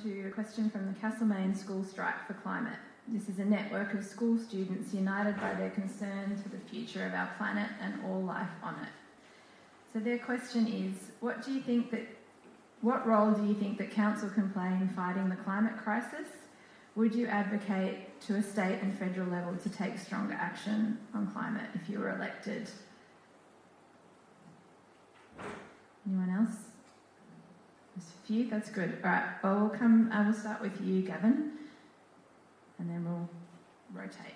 to a question from the Castlemaine School Strike for Climate. This is a network of school students united by their concern for the future of our planet and all life on it. So their question is, what role do you think that council can play in fighting the climate crisis? Would you advocate to a state and federal level to take stronger action on climate if you were elected? Anyone else? There's a few, that's good. All right, we'll start with you, Gavan, and then we'll rotate.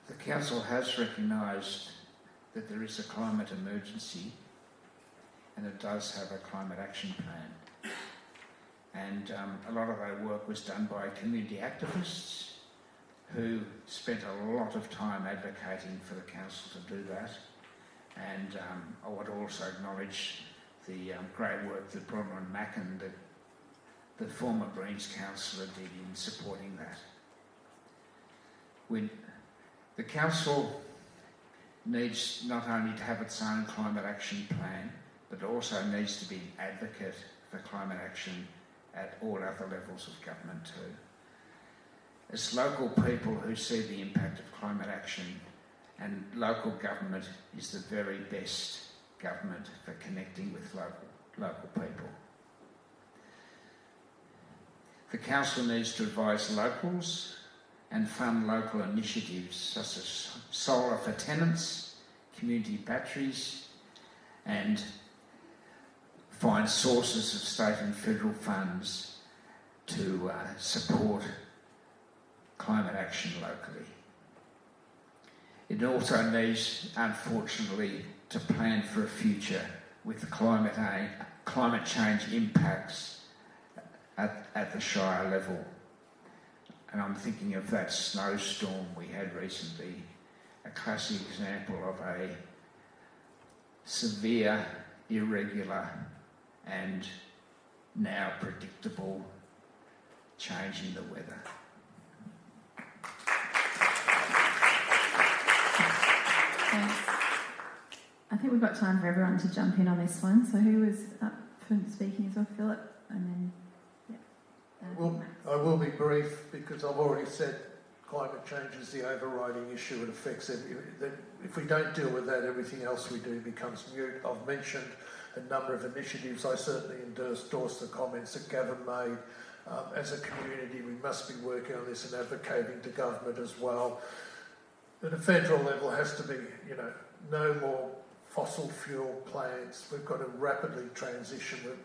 The council has recognised that there is a climate emergency and it does have a climate action plan. And a lot of our work was done by community activists who spent a lot of time advocating for the council to do that. And I want to also acknowledge the great work that Bronwyn Mackin, the former Greens councillor, did in supporting that. The council needs not only to have its own climate action plan, but also needs to be an advocate for climate action at all other levels of government too. As local people who see the impact of climate action, and local government is the very best government for connecting with local people. The council needs to advise locals and fund local initiatives such as solar for tenants, community batteries, and find sources of state and federal funds to support climate action locally. It also needs, unfortunately, to plan for a future with climate change impacts at the Shire level. And I'm thinking of that snowstorm we had recently, a classic example of a severe, irregular and now predictable change in the weather. Thanks. I think we've got time for everyone to jump in on this one. So who was up for speaking as well? Phillip, and then, I will be brief because I've already said climate change is the overriding issue. It affects if we don't deal with that, everything else we do becomes mute. I've mentioned a number of initiatives. I certainly endorse the comments that Gavan made. As a community, we must be working on this and advocating to government as well. At a federal level, has to be, no more fossil fuel plants. We've got to rapidly transition at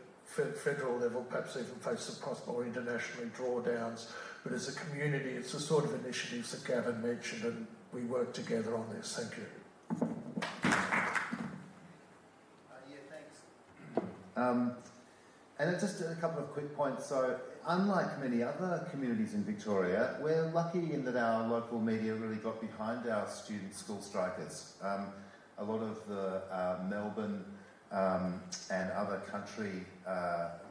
federal level, perhaps even face some possible internationally drawdowns. But as a community, it's the sort of initiatives that Gavan mentioned, and we work together on this. Thank you. Thanks. And just a couple of quick points. So, unlike many other communities in Victoria, we're lucky in that our local media really got behind our student school strikers. A lot of the Melbourne and other country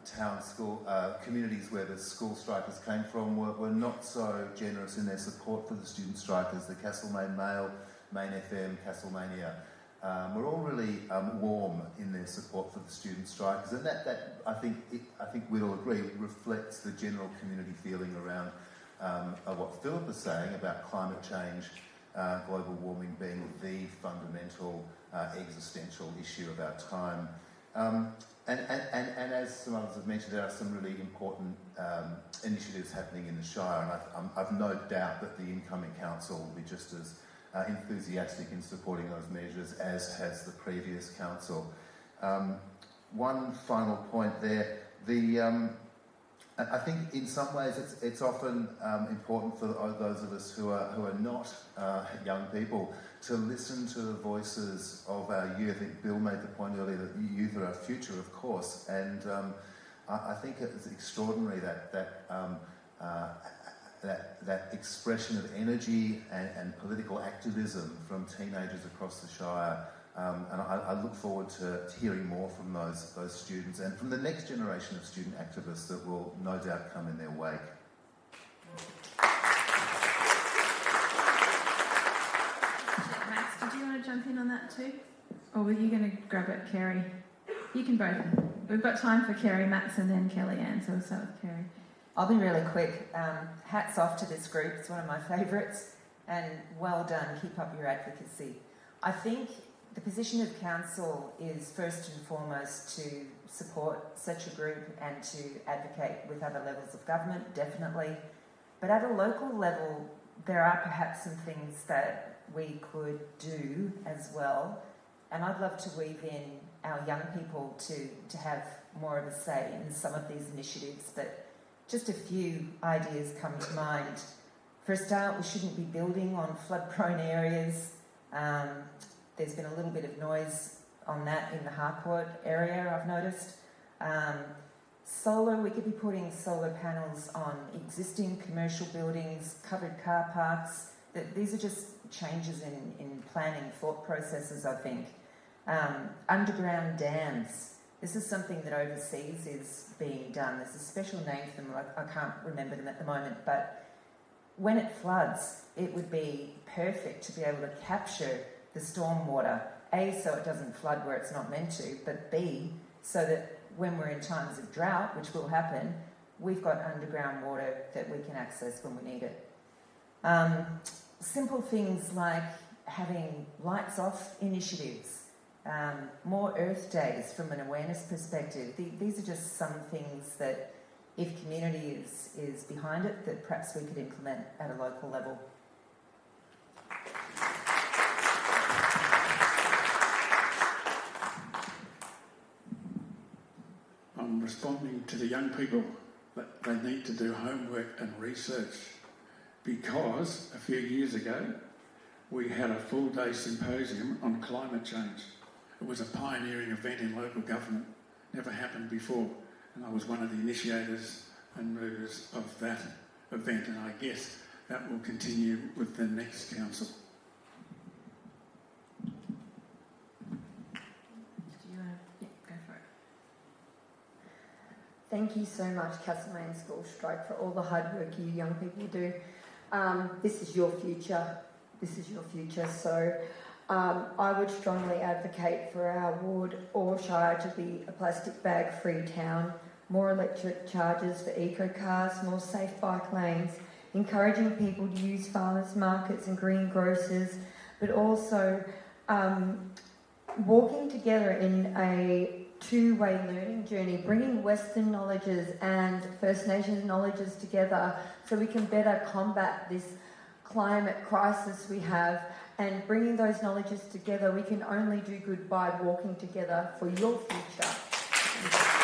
town school communities where the school strikers came from were not so generous in their support for the student strikers. The Castlemaine Mail, Main FM, Castlemania, were all really warm in their support for the student strikers, and that I think we'll agree reflects the general community feeling around what Phillip is saying about climate change, global warming being the fundamental existential issue of our time. And as some others have mentioned, there are some really important initiatives happening in the Shire, and I've no doubt that the incoming council will be just as enthusiastic in supporting those measures as has the previous council. One final point there, I think in some ways it's often important for those of us who are not young people to listen to the voices of our youth. I think Bill made the point earlier that youth are our future, of course, and I think it's extraordinary that expression of energy and political activism from teenagers across the Shire. And I look forward to hearing more from those students and from the next generation of student activists that will no doubt come in their wake. Max, did you want to jump in on that too? Or were you going to grab it, Kerrie? You can both. We've got time for Kerrie, Max, and then Kellyanne, so we'll start with Kerrie. I'll be really quick. Hats off to this group. It's one of my favourites. And well done. Keep up your advocacy. I think the position of council is first and foremost to support such a group and to advocate with other levels of government, definitely. But at a local level, there are perhaps some things that we could do as well. And I'd love to weave in our young people to have more of a say in some of these initiatives. But just a few ideas come to mind. For a start, we shouldn't be building on flood-prone areas. There's been a little bit of noise on that in the Harcourt area, I've noticed. Solar, we could be putting solar panels on existing commercial buildings, covered car parks. These are just changes in planning thought processes, I think. Underground dams. This is something that overseas is being done. There's a special name for them. I can't remember them at the moment, but when it floods, it would be perfect to be able to capture the storm water. A, so it doesn't flood where it's not meant to, but B, so that when we're in times of drought, which will happen, we've got underground water that we can access when we need it. Simple things like having lights off initiatives, more Earth Days from an awareness perspective. These are just some things that, if community is behind it, that perhaps we could implement at a local level. I'm responding to the young people that they need to do homework and research, because a few years ago we had a full-day symposium on climate change. It was a pioneering event in local government, never happened before, and I was one of the initiators and movers of that event, and I guess that will continue with the next council. Thank you so much, Castlemaine School Strike, for all the hard work you young people do. This is your future. This is your future. So I would strongly advocate for our ward or shire to be a plastic bag-free town, more electric charges for eco-cars, more safe bike lanes, encouraging people to use farmers markets and green grocers, but also walking together in a two-way learning journey, bringing Western knowledges and First Nations knowledges together so we can better combat this climate crisis we have, and bringing those knowledges together, we can only do good by walking together for your future.